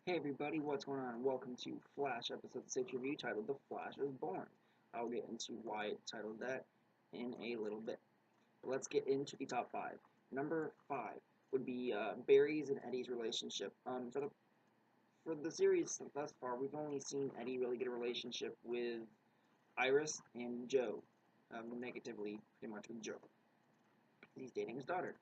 Hey everybody, what's going on? Welcome to Flash episode 6 review titled The Flash is Born. I'll get into why it titled that in a little bit. But let's get into the top 5. Number 5 would be Barry's and Eddie's relationship. For the series thus far, we've only seen Eddie really get a relationship with Iris and Joe. Negatively, pretty much with Joe. He's dating his daughter.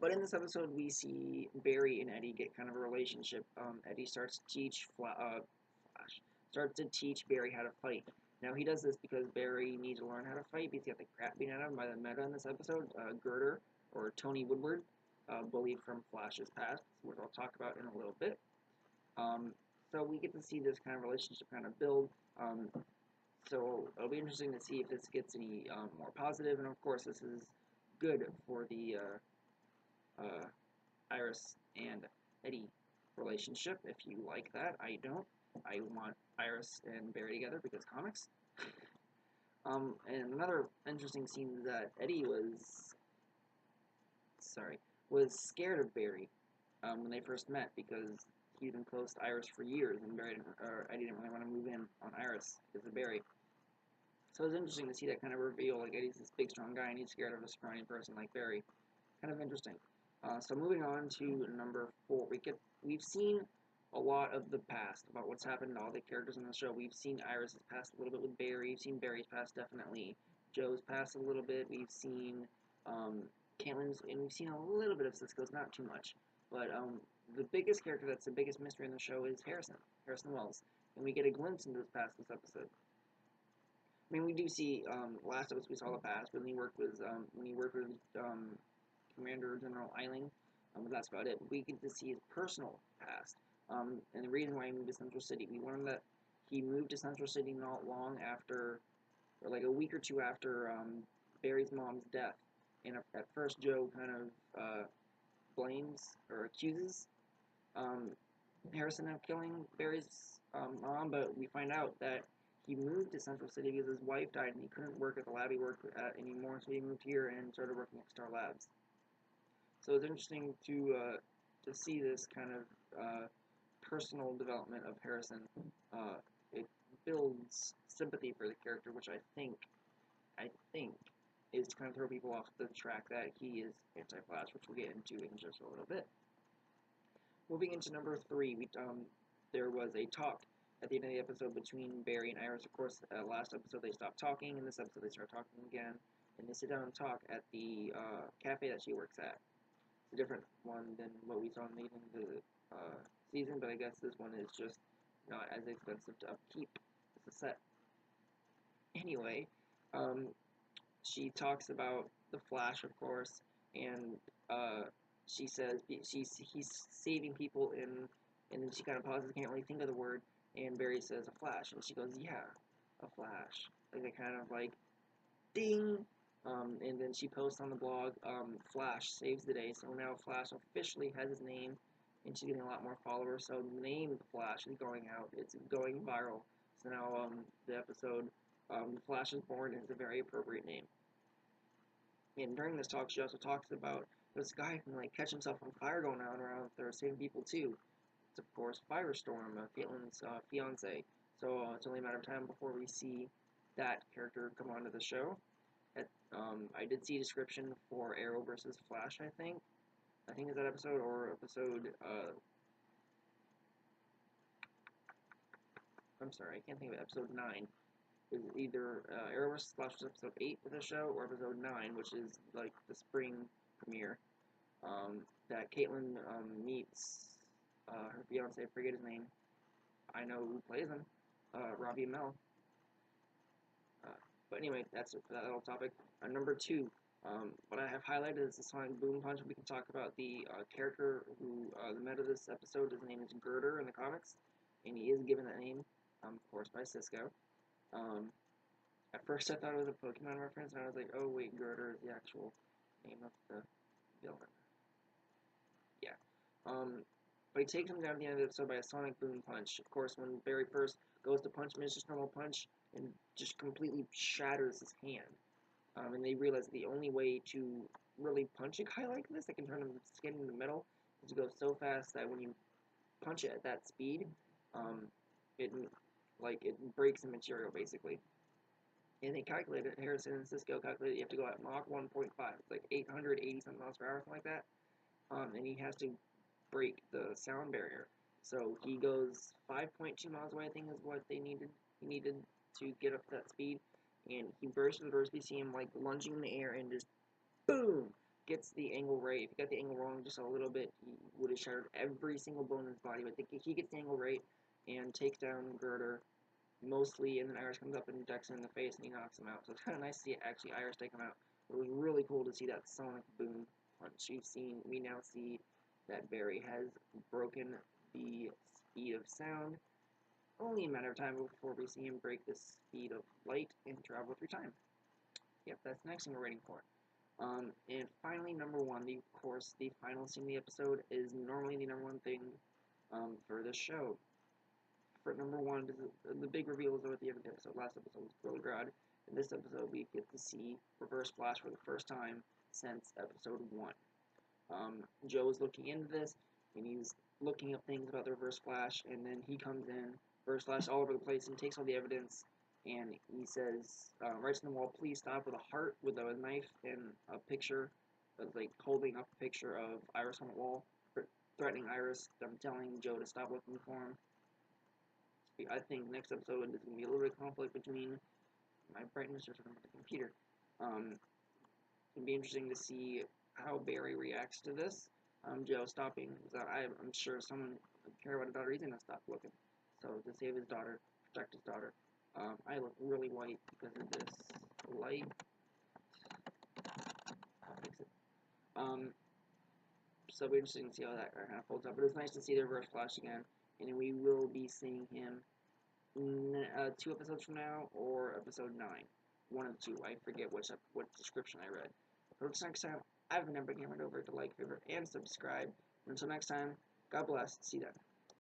But in this episode, we see Barry and Eddie get kind of a relationship. Eddie starts to teach Flash, starts to teach Barry how to fight. Now he does this because Barry needs to learn how to fight because he got the crap beaten out of him by the Meta in this episode, Girder or Tony Woodward, bully from Flash's past, which I'll talk about in a little bit. Um, so we get to see this kind of relationship kind of build. So it'll be interesting to see if this gets any more positive, and of course this is good for the uh, Iris and Eddie relationship. If you like that, I don't. I want Iris and Barry together because comics. And another interesting scene is that Eddie was scared of Barry when they first met because he'd been close to Iris for years, and Eddie didn't really want to move in on Iris because of Barry. So it was interesting to see that kind of reveal. Like Eddie's this big, strong guy, and he's scared of a scrawny person like Barry. Kind of interesting. So moving on to number 4, we've seen a lot of the past about what's happened to all the characters in the show. We've seen Iris's past a little bit with Barry. We've seen Barry's past definitely. Joe's past a little bit. We've seen Caitlin's, and we've seen a little bit of Cisco's, not too much. But the biggest character that's the biggest mystery in the show is Harrison Wells, and we get a glimpse into his past this episode. I mean, we do see last episode we saw the past when he worked with Commander General Eiling. But that's about it. We get to see his personal past, and the reason why he moved to Central City. We learned that he moved to Central City not long after, or like a week or two after Barry's mom's death. And at first, Joe kind of blames or accuses um, Harrison of killing Barry's mom, but we find out that he moved to Central City because his wife died and he couldn't work at the lab he worked at anymore, so he moved here and started working at Star Labs. So it's interesting to see this kind of personal development of Harrison. It builds sympathy for the character, which I think is to kind of throw people off the track that he is anti-Flash, which we'll get into in just a little bit. Moving into number 3, there was a talk at the end of the episode between Barry and Iris. Of course, last episode they stopped talking, in this episode they start talking again, and they sit down and talk at the cafe that she works at. It's a different one than what we saw in the season, but I guess this one is just not as expensive to upkeep as a set. Anyway, um, she talks about the Flash, of course, and she says he's saving people and then she kind of pauses, can't really think of the word, and Barry says a Flash, and she goes, yeah, a Flash. Like a kind of like ding. And then she posts on the blog, Flash saves the day. So now Flash officially has his name, and she's getting a lot more followers. So the name Flash is going out. It's going viral. So now the episode, Flash is Born is a very appropriate name. And during this talk, she also talks about this guy can like catch himself on fire going around there saving people too. It's of course Firestorm, Caitlin's fiance. So it's only a matter of time before we see that character come onto the show. I did see a description for Arrow versus Flash. I think is that episode or episode. I'm sorry, I can't think of it. Episode 9 is either Arrow vs. Flash was episode 8 of the show or episode 9, which is like the spring premiere. That Caitlin meets her fiance. I forget his name. I know who plays him. Robbie Amell. Uh, but anyway, that's it for that little topic. Number 2, what I have highlighted is the Sonic Boom Punch. We can talk about the character who the meta of this episode. His name is Girder in the comics, and he is given that name, of course, by Cisco. Um, at first, I thought it was a Pokemon reference, and I was like, oh wait, Girder is the actual name of the villain. Yeah. But he takes him down at the end of the episode by a Sonic Boom Punch. Of course, when Barry first goes to punch him, it's just normal punch and just completely shatters his hand. And they realize the only way to really punch a guy like this that can turn his skin into metal is to go so fast that when you punch it at that speed, it breaks the material basically. And they calculated, Harrison and Cisco calculated, you have to go at Mach 1.5. It's like 880 something miles per hour, something like that. And he has to break the sound barrier. So he goes 5.2 miles away, I think is what they needed. He needed to get up to that speed. And he bursts through the doors. We see him like lunging in the air and just boom, gets the angle right. If he got the angle wrong just a little bit, he would have shattered every single bone in his body. But he gets the angle right and takes down Girder mostly, and then Iris comes up and decks him in the face and he knocks him out. So it's kind of nice to see actually Iris take him out. It was really cool to see that sonic boom punch. We now see that Barry has broken the speed of sound. Only a matter of time before we see him break the speed of light and travel through time. Yep, that's the next thing we're waiting for. And finally, number one, of course, the final scene of the episode is normally the number one thing for this show. For number one, the big reveal is at the end of the episode. Last episode was Gorlgrad. In this episode, we get to see Reverse Flash for the first time since episode 1. Joe is looking into this, and he's looking up things about the Reverse Flash, and then he comes in, Reverse Flash all over the place, and takes all the evidence, and he says, writes on the wall, please stop, with a heart, with a knife, and a picture, like holding up a picture of Iris on the wall, threatening Iris, telling Joe to stop looking for him. I think next episode is going to be a little bit of conflict between my brightness or something with the computer. It'll be interesting to see how Barry reacts to this. Joe stopping, I'm sure someone would care about his daughter, he's going to stop looking. So to save his daughter, protect his daughter. I look really white because of this light. I'll fix it. So it'll be interesting to see how that kind of folds up. But it's nice to see the Reverse Flash again, and we will be seeing him 2 episodes from now, or episode 9. One of the two. I forget what description I read. But until next time, I've been Ember Gamer. Over to like, favorite, and subscribe. Until next time, God bless. See you then.